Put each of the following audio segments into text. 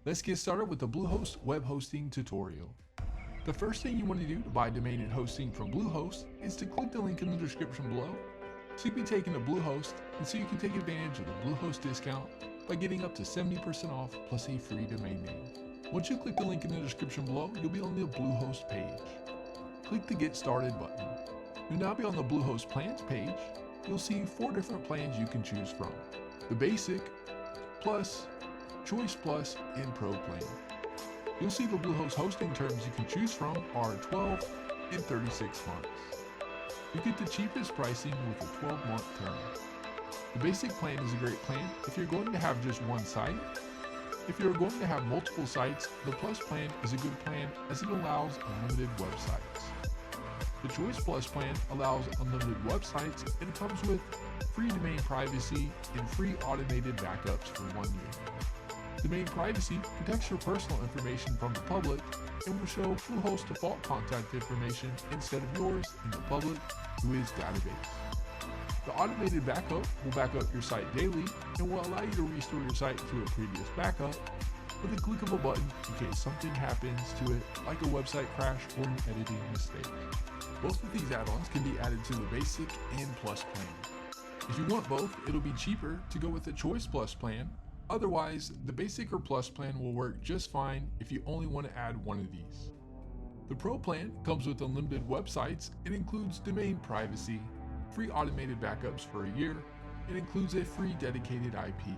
Let's get started with the Bluehost web hosting tutorial. The first thing you want to do to buy domain and hosting from Bluehost is to click the link in the description below so you can be taken to Bluehost and so you can take advantage of the Bluehost discount by getting up to 70% off plus a free domain name. Once you click the link in the description below, you'll be on the Bluehost page. Click the Get Started button. You'll now be on the Bluehost plans page. You'll see 4 different plans you can choose from: the Basic, Plus, Choice Plus, and Pro plan. You'll see the Bluehost hosting terms you can choose from are 12 and 36 months. You get the cheapest pricing with a 12-month term. The Basic plan is a great plan if you're going to have just one site. If you're going to have multiple sites, the Plus plan is a good plan as it allows unlimited websites. The Choice Plus plan allows unlimited websites and comes with free domain privacy and free automated backups for 1 year. Domain privacy protects your personal information from the public and will show Bluehost default contact information instead of yours in the public WHOIS database. The automated backup will back up your site daily and will allow you to restore your site to a previous backup with a click of a button in case something happens to it, like a website crash or an editing mistake. Both of these add-ons can be added to the Basic and Plus plan. If you want both, it'll be cheaper to go with the Choice Plus plan. Otherwise, the Basic or Plus plan will work just fine if you only want to add one of these. The Pro plan comes with unlimited websites. It includes domain privacy, free automated backups for a year, and includes a free dedicated IP.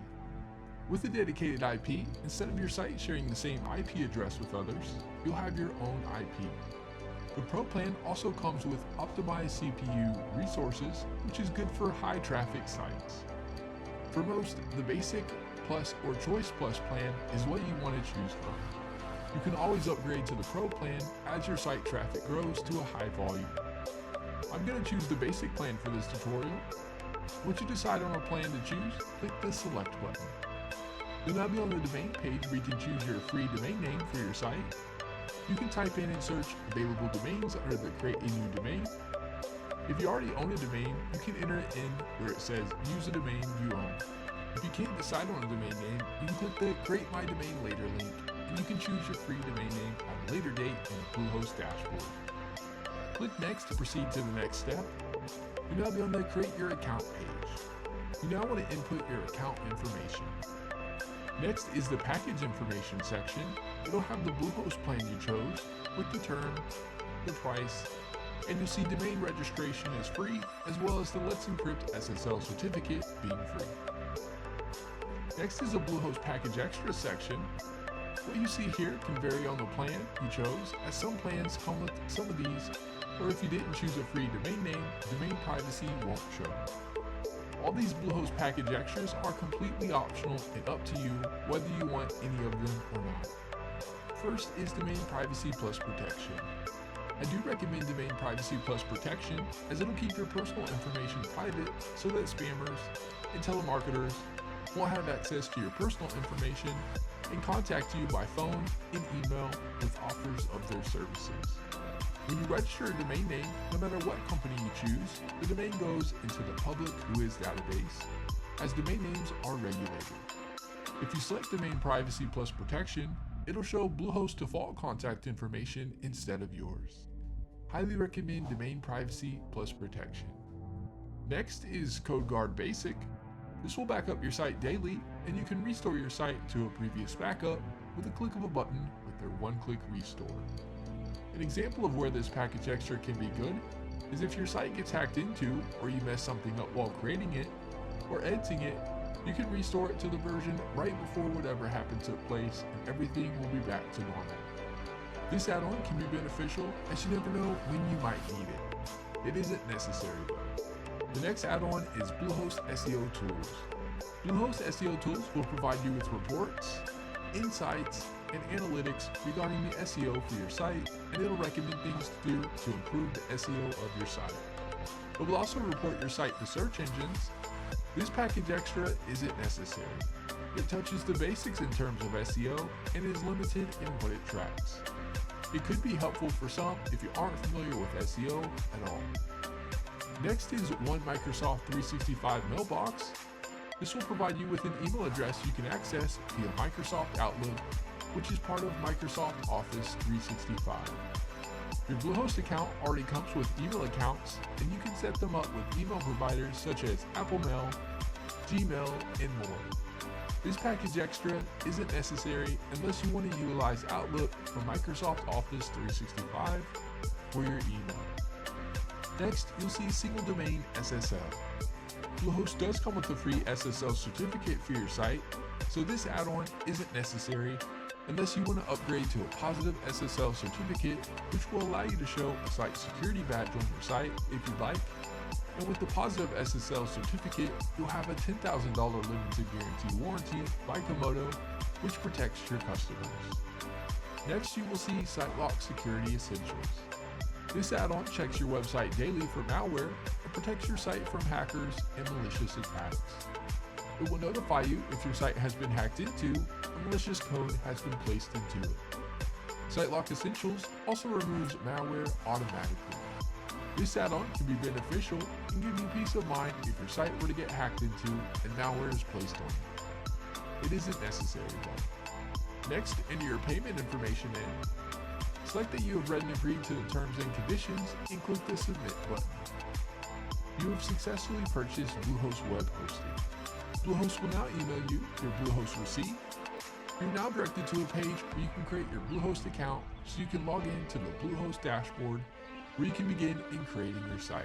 With a dedicated IP, instead of your site sharing the same IP address with others, you'll have your own IP. The Pro plan also comes with optimized CPU resources, which is good for high traffic sites. For most, the Basic, Plus, or Choice Plus plan is what you want to choose from. You can always upgrade to the Pro plan as your site traffic grows to a high volume. I'm going to choose the Basic plan for this tutorial. Once you decide on a plan to choose, click the Select button. You'll now be on the domain page where you can choose your free domain name for your site. You can type in and search available domains under the Create a New Domain. If you already own a domain, you can enter it in where it says Use a domain you own. If you can't decide on a domain name, you can click the Create My Domain Later link, and you can choose your free domain name at a later date in the Bluehost dashboard. Click Next to proceed to the next step. You'll now be on the Create Your Account page. You now want to input your account information. Next is the Package Information section. It'll have the Bluehost plan you chose with the term, the price, and you'll see domain registration is free, as well as the Let's Encrypt SSL certificate being free. Next is the Bluehost Package Extra section. What you see here can vary on the plan you chose, as some plans come with some of these, or if you didn't choose a free domain name, domain privacy won't show. All these Bluehost Package Extras are completely optional and up to you whether you want any of them or not. First is Domain Privacy Plus Protection. I do recommend Domain Privacy Plus Protection as it'll keep your personal information private so that spammers and telemarketers won't have access to your personal information and contact you by phone and email with offers of their services. When you register a domain name, no matter what company you choose, the domain goes into the public WHOIS database, as domain names are regulated. If you select Domain Privacy Plus Protection, it'll show Bluehost default contact information instead of yours. Highly recommend Domain Privacy Plus Protection. Next is CodeGuard Basic. This will back up your site daily, and you can restore your site to a previous backup with a click of a button with their one-click restore. An example of where this package extra can be good is if your site gets hacked into or you mess something up while creating it or editing it, you can restore it to the version right before whatever happened took place and everything will be back to normal. This add-on can be beneficial as you never know when you might need it. It isn't necessary though. The next add-on is Bluehost SEO Tools. Bluehost SEO Tools will provide you with reports, insights, and analytics regarding the SEO for your site, and it'll recommend things to do to improve the SEO of your site. It will also report your site to search engines. This package extra isn't necessary. It touches the basics in terms of SEO and is limited in what it tracks. It could be helpful for some if you aren't familiar with SEO at all. Next is One Microsoft 365 Mailbox. This will provide you with an email address you can access via Microsoft Outlook which is part of Microsoft Office 365. Your Bluehost account already comes with email accounts, and you can set them up with email providers such as Apple Mail, Gmail, and more. This package extra isn't necessary unless you want to utilize Outlook from Microsoft Office 365 for your email. Next, you'll see single domain SSL. Bluehost does come with a free SSL certificate for your site, so this add-on isn't necessary unless you want to upgrade to a positive SSL certificate, which will allow you to show a site security badge on your site if you'd like. And with the positive SSL certificate, you'll have a $10,000 limited guarantee warranty by Komodo, which protects your customers. Next, you will see SiteLock Security Essentials. This add-on checks your website daily for malware and protects your site from hackers and malicious attacks. It will notify you if your site has been hacked into and malicious code has been placed into it. SiteLock Essentials also removes malware automatically. This add-on can be beneficial and give you peace of mind if your site were to get hacked into and malware is placed on it. It isn't necessary though. Next, enter your payment information in. Select that you have read and agreed to the terms and conditions and click the Submit button. You have successfully purchased Bluehost web hosting. Bluehost will now email you your Bluehost receipt. You're now directed to a page where you can create your Bluehost account so you can log in to the Bluehost dashboard where you can begin in creating your site.